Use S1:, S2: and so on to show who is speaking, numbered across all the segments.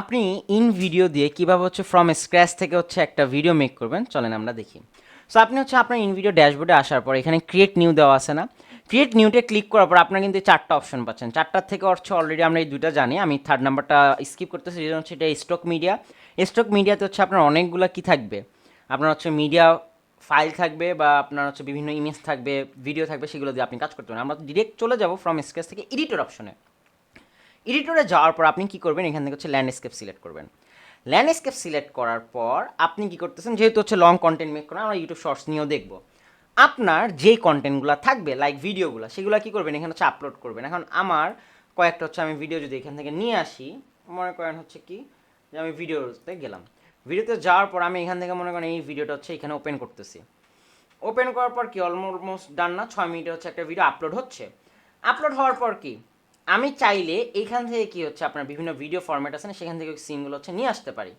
S1: আপনি ইনভিডিও দিয়ে কীভাবে হচ্ছে ফ্রম স্ক্র্যাচ থেকে হচ্ছে একটা ভিডিও মেক করবেন চলেন আমরা দেখি। সো আপনি হচ্ছে আপনার ইনভিডিও ড্যাশবোর্ডে আসার পর এখানে ক্রিয়েট নিউ দেওয়া আছে না, ক্রিয়েট নিউতে ক্লিক করার পর আপনার কিন্তু চারটা অপশন পাচ্ছেন। চারটার থেকে হচ্ছে অলরেডি আমরা এই দুইটা জানি, আমি থার্ড নাম্বারটা স্কিপ করতেছি, যেটা হচ্ছে এটা স্টক মিডিয়া। স্টক মিডিয়াতে হচ্ছে আপনার অনেকগুলো কি থাকবে, আপনার হচ্ছে মিডিয়া ফাইল থাকবে বা আপনার হচ্ছে বিভিন্ন ইমেজ থাকবে, ভিডিও থাকবে, সেগুলো দিয়ে আপনি কাজ করতে পারেন। আমরা ডিরেক্ট চলে যাব ফ্রম স্ক্র্যাচ থেকে এডিটর অপশনে। এডিটরে যাওয়ার পর আপনি কি করবেন, এখান থেকে হচ্ছে ল্যান্ডস্কেপ সিলেক্ট করবেন। ল্যান্ডস্কেপ সিলেক্ট করার পর আপনি কি করতেছেন, যেহেতু হচ্ছে লং কন্টেন্ট মেক করেন, আমরা ইউটিউব শর্টস নিয়েও দেখব, আপনার যেই কন্টেন্টগুলো থাকবে লাইক ভিডিওগুলো, সেগুলো কি করবেন এখানে হচ্ছে আপলোড করবেন। এখন আমার কয়েকটা হচ্ছে আমি ভিডিও যদি এখান থেকে নিয়ে আসি, মনে করেন হচ্ছে কি যে আমি ভিডিওতে গেলাম, ভিডিওতে যাওয়ার পর আমি এখান থেকে মনে করেন এই ভিডিওটা হচ্ছে এখানে ওপেন করতেছি। ওপেন করার পর কি অলমোস্ট ডান না, 6 মিনিটে হচ্ছে একটা ভিডিও আপলোড হচ্ছে। আপলোড হওয়ার পর কি আমি চাইলে এইখান থেকে কি হচ্ছে আপনার বিভিন্ন ভিডিও ফরম্যাট আছে না, সেখান থেকে সিনগুলো হচ্ছে নিয়ে আসতে পারি।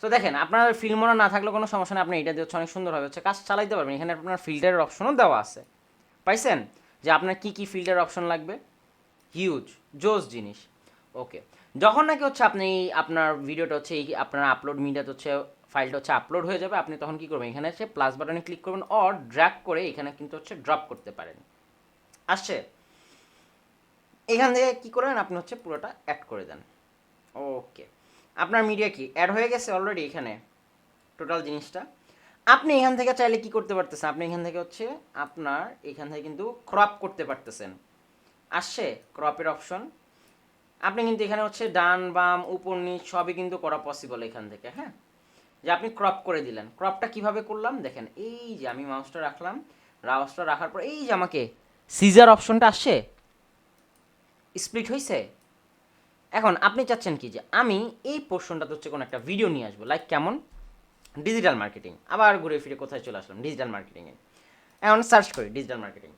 S1: তো দেখেন আপনার ফিল্মরা না থাকলে কোনো সমস্যা নেই, আপনি এটা দিয়ে হচ্ছে অনেক সুন্দরভাবে হচ্ছে কাজ চালাইতে পারবেন। এখানে আপনার ফিল্টারের অপশনও দেওয়া আছে, পাইছেন যে আপনার কি কি ফিল্টার অপশন লাগবে, হিউজ জোস জিনিস। ওকে, যখন নাকি হচ্ছে আপনি আপনার ভিডিওটা হচ্ছে এই আপনার আপলোড মিডিয়াতে হচ্ছে ফাইলটা হচ্ছে আপলোড হয়ে যাবে, আপনি তখন কি করবেন, এখানে হচ্ছে প্লাস বাটনে ক্লিক করবেন অর ড্র্যাগ করে এখানে কিন্তু হচ্ছে ড্রপ করতে পারেন। আসছে, এখান থেকে কী করেন আপনি হচ্ছে পুরোটা অ্যাড করে দেন। ওকে, আপনার মিডিয়া কি অ্যাড হয়ে গেছে অলরেডি এখানে টোটাল জিনিসটা। আপনি এখান থেকে চাইলে কি করতে পারতেছেন, আপনি এখান থেকে হচ্ছে আপনার এখান থেকে কিন্তু ক্রপ করতে পারতেছেন। আসছে ক্রপের অপশন, আপনি কিন্তু এখানে হচ্ছে ডান বাম উপর নিচ সবই কিন্তু করা পসিবল এখান থেকে। হ্যাঁ, যে আপনি ক্রপ করে দিলেন। ক্রপটা কিভাবে করলাম দেখেন, এই যে আমি মাউসটা রাখলাম, মাউসটা রাখার পর এই যে আমাকে সিজার অপশনটা আসছে, স্প্লিট হয়েছে। এখন আপনি চাচ্ছেন কি যে আমি এই পোর্শনটাতে হচ্ছে কোনো একটা ভিডিও নিয়ে আসবো, লাইক কেমন ডিজিটাল মার্কেটিং, আবার ঘুরে ফিরে কোথায় চলে আসলাম ডিজিটাল মার্কেটিংয়ে। এখন সার্চ করি ডিজিটাল মার্কেটিং,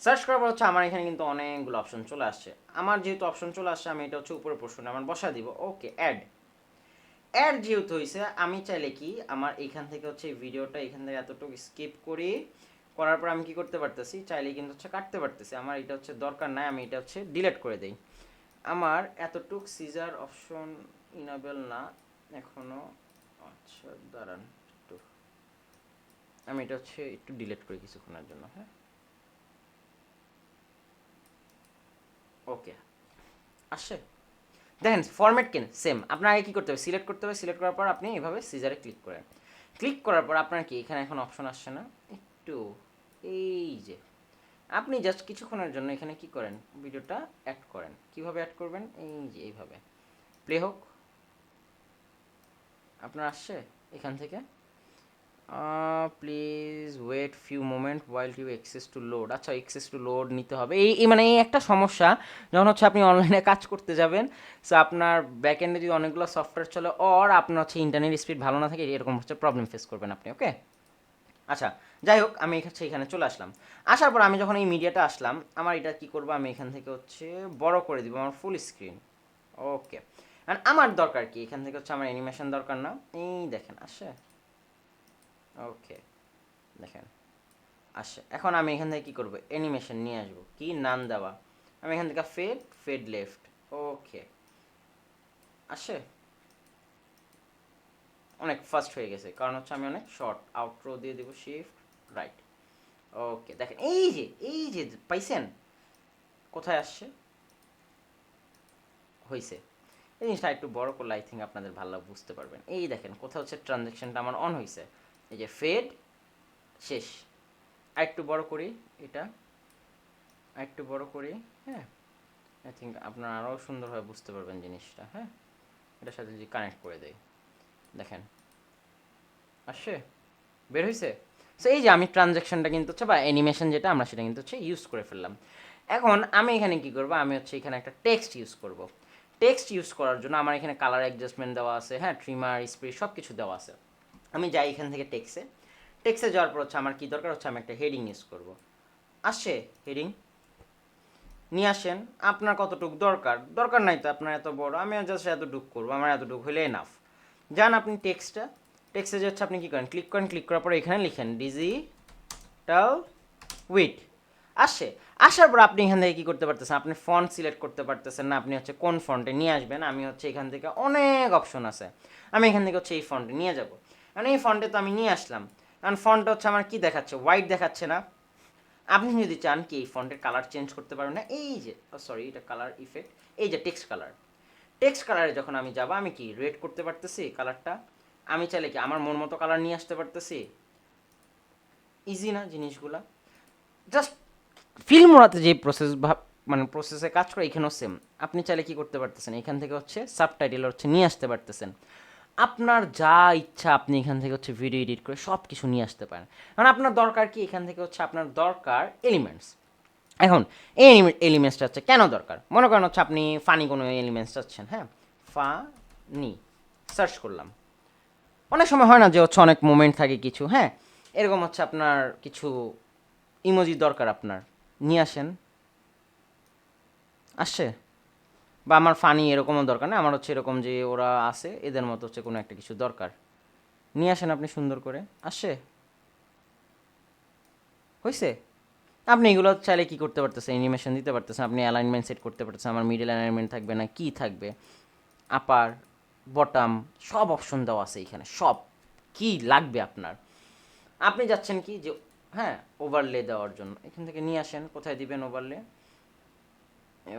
S1: সার্চ করার পর হচ্ছে আমার এখানে কিন্তু অনেকগুলো অপশন চলে আসছে। আমার যেহেতু অপশন চলে আসছে, আমি এটা হচ্ছে উপরে পোর্শনে আমার বসা দিব। ওকে, অ্যাড অ্যাড যেহেতু হয়েছে, আমি চাইলে কি আমার এইখান থেকে হচ্ছে ভিডিওটা এখান থেকে এতটুকু স্কিপ করি, করার পর আমি কি করতে পারতেছি, চাইলে কিন্তু হচ্ছে কাটতে পারতেছি। আমার এটা হচ্ছে দরকার নাই, আমি এটা হচ্ছে ডিলিট করে দেই। আমার এতটুক সিজার অপশন ইনাবেল না এখনো। আচ্ছা দাঁড়ান একটু, আমি এটা হচ্ছে একটু ডিলিট করি কিছুক্ষণের জন্য। হ্যাঁ, ওকে, আসছে দেখেন ফরম্যাট কেন সেম। আপনার আগে কী করতে হবে, সিলেক্ট করতে হবে, সিলেক্ট করার পর আপনি এইভাবে সিজারে ক্লিক করেন। ক্লিক করার পর আপনার কি এখানে এখন অপশন আসছে না একটু, এই যে আপনি জাস্ট কিছুক্ষণের জন্য এখানে কি করেন, ভিডিওটা অ্যাড করেন। কিভাবে অ্যাড করবেন, এই যে এইভাবে প্লে হোক, আপনার আসছে এখান থেকে please wait few moment while you access to load. আচ্ছা, এক্সেস টু লোড নিতে হবে, এই মানে এই একটা সমস্যা যখন হচ্ছে আপনি অনলাইনে কাজ করতে যাবেন। সো আপনার ব্যাক এন্ডে যদি অনেকগুলো সফটওয়্যার চলে অর আপনার হচ্ছে ইন্টারনেট স্পিড ভালো না থাকে, এরকম হচ্ছে প্রবলেম ফেস করবেন আপনি। ওকে, আচ্ছা যাই হোক, আমি হচ্ছে এখানে চলে আসলাম। আসার পর আমি যখন এই মিডিয়াটা আসলাম, আমার এটা কি করবো, আমি এখান থেকে হচ্ছে বড় করে দিব আমার ফুল স্ক্রিন। ওকে, আর আমার দরকার কি এখান থেকে হচ্ছে আমার অ্যানিমেশন দরকার না, এই দেখেন আসে। ওকে, দেখেন আসে। এখন আমি এখান থেকে কী করবো, অ্যানিমেশন নিয়ে আসবো, কি নাম দেওয়া, আমি এখান থেকে ফেড ফেড লেফট। ওকে, আসে অনেক ফাস্ট হয়ে গেছে, কারণ হচ্ছে আমি অনেক শর্ট আউটরো দিয়ে দেবো শিফট রাইট। ওকে, দেখেন এই যে পাইছেন কোথায় আসছে, হয়েছে। এই জিনিসটা একটু বড় করলে আই থিঙ্ক আপনাদের ভালো বুঝতে পারবেন। এই দেখেন কোথাও হচ্ছে ট্রানজ্যাকশনটা আমার অন হয়েছে, এই যে ফেড শেষ। আর একটু বড় করি এটা, আর একটু বড় করি। হ্যাঁ, আই থিঙ্ক আপনারা আরও সুন্দরভাবে বুঝতে পারবেন জিনিসটা। হ্যাঁ, এটার সাথে যদি কানেক্ট করে দেয়, দেখেন আসছে, বের হয়েছে। সো এই যে আমি ট্রানজ্যাকশনটা কিন্তু হচ্ছে বা অ্যানিমেশন যেটা আমরা সেটা কিন্তু হচ্ছে ইউজ করে ফেললাম। এখন আমি এখানে কি করব, আমি হচ্ছে এখানে একটা টেক্সট ইউজ করব। টেক্সট ইউজ করার জন্য আমার এখানে কালার অ্যাডজাস্টমেন্ট দেওয়া আছে, হ্যাঁ, ট্রিমার স্প্রে সব কিছু দেওয়া আছে। আমি যাই এখান থেকে টেক্সে যাওয়ার পর হচ্ছে আমার কি দরকার হচ্ছে, আমি একটা হেডিং ইউজ করব। আসছে হেডিং নিয়ে আসেন, আপনার কতটুকু দরকার নাই তো আপনার এত বড়, আমি জাস্ট এতটুকু করবো, আমার এতটুকু হলে এনাফ। যান আপনি টেক্সটে যাচ্ছে, আপনি কী করেন, ক্লিক করেন, ক্লিক করার পরে এখানে লিখেন ডিজিটাল উইট। আসে, আসার পর আপনি এখান থেকে কী করতে পারতেছেন, আপনি ফন্ট সিলেক্ট করতে পারতেছেন না, আপনি হচ্ছে কোন ফন্টে নিয়ে আসবেন। আমি হচ্ছে এখান থেকে অনেক অপশন আছে, আমি এখান থেকে হচ্ছে এই ফন্টে নিয়ে যাব। কারণ এই ফন্টে তো আমি নিয়ে আসলাম, কারণ ফন্ট হচ্ছে আমার কি দেখাচ্ছে, হোয়াইট দেখাচ্ছে না। আপনি যদি চান কি এই ফন্টের কালার চেঞ্জ করতে পারবেন না, এই যে সরি এটা কালার ইফেক্ট, এই যে টেক্সট কালার, টেক্সট কালারে যখন আমি যাব আমি কি রেড করতে পারতেছি কালারটা, আমি চাইলে কি আমার মন মতো কালার নিয়ে আসতে পারতেছি। ইজি না জিনিসগুলা, জাস্ট ফিল্মোরাতে যে প্রসেস মানে প্রসেসে কাজ করে এখানেও সেম। আপনি চাইলে কি করতে পারতেছেন, এখান থেকে হচ্ছে সাবটাইটেল হচ্ছে নিয়ে আসতে পারতেছেন। আপনার যা ইচ্ছা আপনি এখান থেকে হচ্ছে ভিডিও এডিট করে সব কিছু নিয়ে আসতে পারেন। কারণ আপনার দরকার কি, এখান থেকে হচ্ছে আপনার দরকার এলিমেন্টস। এখন এই এলিমেন্টসটা হচ্ছে কেন দরকার, মনে করেন হচ্ছে আপনি ফানি কোনো এলিমেন্টস চাচ্ছেন, হ্যাঁ ফানি সার্চ করলাম। অনেক সময় হয় না যে হচ্ছে অনেক মোমেন্ট থাকে কিছু, হ্যাঁ এরকম হচ্ছে আপনার কিছু ইমোজি দরকার, আপনার নিয়ে আসেন, আসছে। বা আমার ফানি এরকমও দরকার না, আমার হচ্ছে এরকম যে ওরা আছে এদের মতো হচ্ছে কোনো একটা কিছু দরকার, নিয়ে আসেন আপনি সুন্দর করে, আসে হয়েছে। আপনি এগুলো চাইলে কী করতে পারতেছেন, অ্যানিমেশন দিতে পারতেছেন, আপনি অ্যালাইনমেন্ট সেট করতে পারতেছেন, আমার মিডল অ্যালাইনমেন্ট থাকবে না কি থাকবে, আপার বটাম সব অপশন দেওয়া আছে এখানে, সব কি লাগবে আপনার। আপনি যাচ্ছেন কি যে হ্যাঁ ওভারলে দেওয়ার জন্য, এখান থেকে নিয়ে আসেন, কোথায় দিবেন ওভারলে,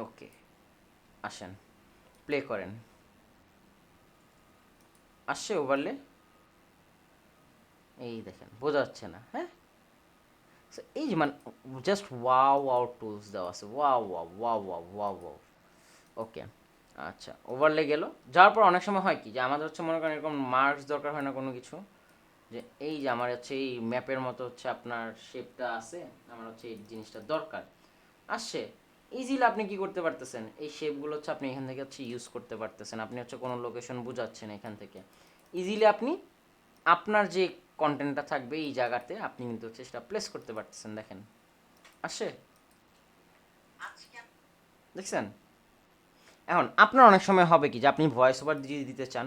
S1: ওকে আসেন প্লে করেন, আসছে ওভারলে, এই দেখেন বোঝা যাচ্ছে না, হ্যাঁ এই যে মানে জাস্ট ওয়াও ওয়াও টুলস দেওয়া আছে, wow wow wow wow wow wow. Okay আচ্ছা ওভারলে গেল, যাওয়ার পর অনেক সময় হয় কি যে আমাদের হচ্ছে মনে করেন এরকম মার্কস দরকার হয় না কোনো কিছু, যে এই যে আমার হচ্ছে এই ম্যাপের মতো হচ্ছে আপনার শেপটা আছে, আমার হচ্ছে এই জিনিসটা দরকার, আসছে ইজিলি আপনি কি করতে পারতেছেন, এই শেপগুলো হচ্ছে আপনি এখান থেকে হচ্ছে ইউজ করতে পারতেছেন। আপনি হচ্ছে কোনো লোকেশন বুঝাচ্ছেন, এখান থেকে ইজিলি আপনি আপনার যে কন্টেন্টটা থাকবে এই জায়গাতে আপনি কিন্তু হচ্ছে সেটা প্লেস করতে পারতেছেন। দেখেন আসে, দেখছেন। এখন আপনার অনেক সময় হবে কি যে আপনি ভয়েস ওভার যদি দিতে চান,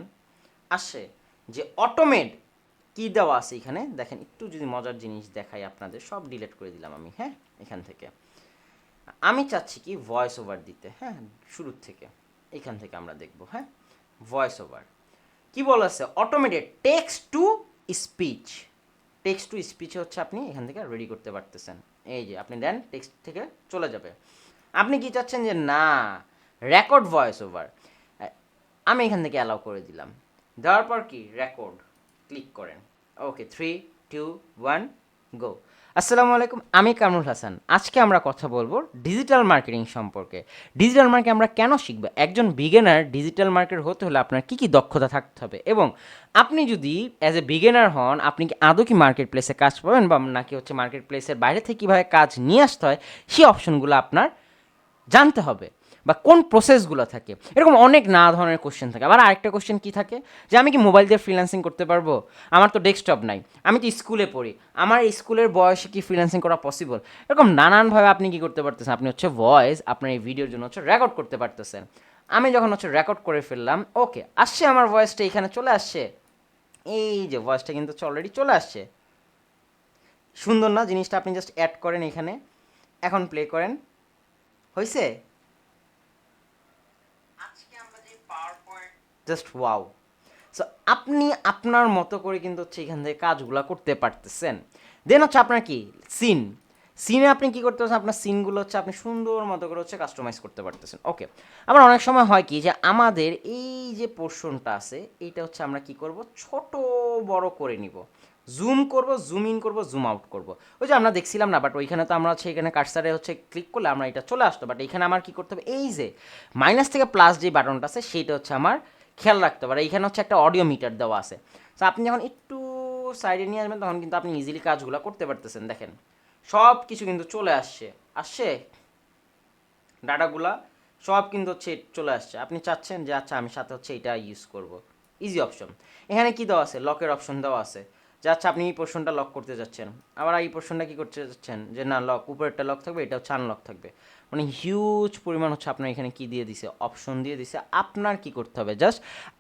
S1: আসে যে অটোমেট কি দেওয়া আছে এখানে, দেখেন একটু যদি মজার জিনিস দেখাই আপনাদের, সব ডিলিট করে দিলাম আমি, হ্যাঁ এখান থেকে আমি চাচ্ছি কি ভয়েস ওভার দিতে, হ্যাঁ শুরুর থেকে এখান থেকে আমরা দেখব, হ্যাঁ ভয়েস ওভার কি বলা আছে, automated text to speech, text to স্পিচে হচ্ছে আপনি এখান থেকে রেডি করতে পারতেছেন। এই যে আপনি দেন টেক্সট থেকে চলে যাবে, আপনি কি চাচ্ছেন যে না রেকর্ড ভয়েস ওভার, আমি এখান থেকে অ্যালাউ করে দিলাম, দেওয়ার পর কি রেকর্ড ক্লিক করেন, ওকে 3 2 1 গো। আসসালামু আলাইকুম, আমি কামরুল হাসান। আজকে আমরা কথা বলবো ডিজিটাল মার্কেটিং সম্পর্কে। ডিজিটাল মার্কেটিং আমরা কেন শিখব, একজন বিগিনার ডিজিটাল মার্কেটার হতে হলে আপনার কী কী দক্ষতা থাকতে হবে, এবং আপনি যদি অ্যাজ এ বিগিনার হন আপনি কি আদৌ কি মার্কেট প্লেসে কাজ পাবেন, বা নাকি হচ্ছে মার্কেট প্লেসের বাইরে থেকে কীভাবে কাজ নিয়ে আসতে হয় সেই অপশনগুলো আপনার জানতে হবে, বা কোন প্রসেসগুলো থাকে, এরকম অনেক নানা ধরনের কোশ্চেন থাকে। আবার আরেকটা কোশ্চেন কী থাকে যে আমি কি মোবাইল দিয়ে ফ্রিল্যান্সিং করতে পারবো, আমার তো ডেস্কটপ নাই, আমি তো স্কুলে পড়ি, আমার স্কুলের বয়সে কি ফ্রিল্যান্সিং করা পসিবল, এরকম নানানভাবে আপনি কি করতে পারতেছেন, আপনি হচ্ছে ভয়েস আপনার এই ভিডিওর জন্য হচ্ছে রেকর্ড করতে পারতেছেন। আমি যখন হচ্ছে রেকর্ড করে ফেললাম, ওকে আসছে আমার ভয়েসটা এখানে চলে আসছে, এই যে ভয়েসটা কিন্তু অলরেডি চলে আসছে, সুন্দর না জিনিসটা, আপনি জাস্ট অ্যাড করেন এখানে, এখন প্লে করেন, হয়েছে জাস্ট ওয়াও। সো আপনি আপনার মতো করে কিন্তু হচ্ছে এখান থেকে কাজগুলো করতে পারতেছেন। দেন হচ্ছে আপনার কি সিন, সিনে আপনি কী করতে পারছেন, আপনার সিনগুলো হচ্ছে আপনি সুন্দর মতো করে হচ্ছে কাস্টমাইজ করতে পারতেছেন। ওকে আবার অনেক সময় হয় কি যে আমাদের এই যে পোর্শনটা আছে এইটা হচ্ছে আমরা কি করব ছোট বড় করে নিব, জুম করব, জুম ইন করব, জুম আউট করব, ওই যে আমরা দেখছিলাম না, বাট ওইখানে তো আমরা হচ্ছে এখানে কার্সারে হচ্ছে ক্লিক করলে আমরা এটা চলে আসতো, বাট এখানে আমার কি করতে হবে, এই যে মাইনাস থেকে প্লাস যে বাটনটা আছে সেইটা হচ্ছে আমার খেয়াল রাখতে হবে। আর এইখানে হচ্ছে একটা অডিও মিটার দেওয়া আছে, তো আপনি যখন একটু সাইডে নিয়ে আসবেন তখন কিন্তু আপনি ইজিলি কাজগুলো করতে পারতেছেন। দেখেন সব কিছু কিন্তু চলে আসছে, আসছে ডাটাগুলা সব কিন্তু হচ্ছে চলে আসছে। আপনি চাচ্ছেন যে আচ্ছা আমি সাথে হচ্ছে এটা ইউজ করব, ইজি অপশন। এখানে কি দেওয়া আছে, লকের অপশন দেওয়া আছে, যে আচ্ছা আপনি এই পোর্শনটা লক করতে যাচ্ছেন, আবার এই পোর্শনটা কী করতে যাচ্ছেন যে না লক, উপরেরটা লক থাকবে, এটা হচ্ছে আনলক থাকবে, মানে হিউজ পরিমাণ হচ্ছে আপনার এখানে কি দিয়ে দিছে, অপশন দিয়ে দিছে। আপনার কি করতে হবে, জাস্ট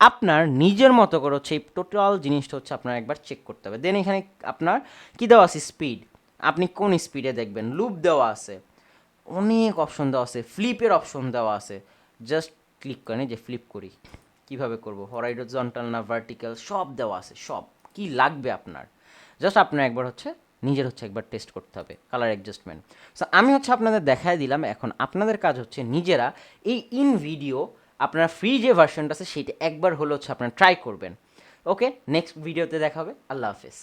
S1: আপনার নিজের মতো করে হচ্ছে এই টোটাল জিনিসটা হচ্ছে আপনার একবার চেক করতে হবে। দেন এখানে আপনার কি দেওয়া আছে, স্পিড, আপনি কোন স্পিডে দেখবেন, লুপ দেওয়া আছে, অনেক অপশন দেওয়া আছে, ফ্লিপের অপশন দেওয়া আছে। জাস্ট ক্লিক করেন, যে ফ্লিপ করি কিভাবে করব, হরাইজন্টাল না ভার্টিক্যাল, সব দেওয়া আছে, সব কি লাগবে আপনার। জাস্ট আপনার একবার হচ্ছে নিজের হচ্ছে একবার টেস্ট করতে হবে কালার অ্যাডজাস্টমেন্ট। সো আমি হচ্ছে আপনাদের দেখাই দিলাম, এখন আপনাদের কাজ হচ্ছে নিজেরা এই ইন ভিডিও আপনার ফ্রি যে ভার্সনটা আছে সেইটা একবার হলো হচ্ছে আপনারা ট্রাই করবেন। ওকে, নেক্সট ভিডিওতে দেখা হবে। আল্লাহ হাফেজ।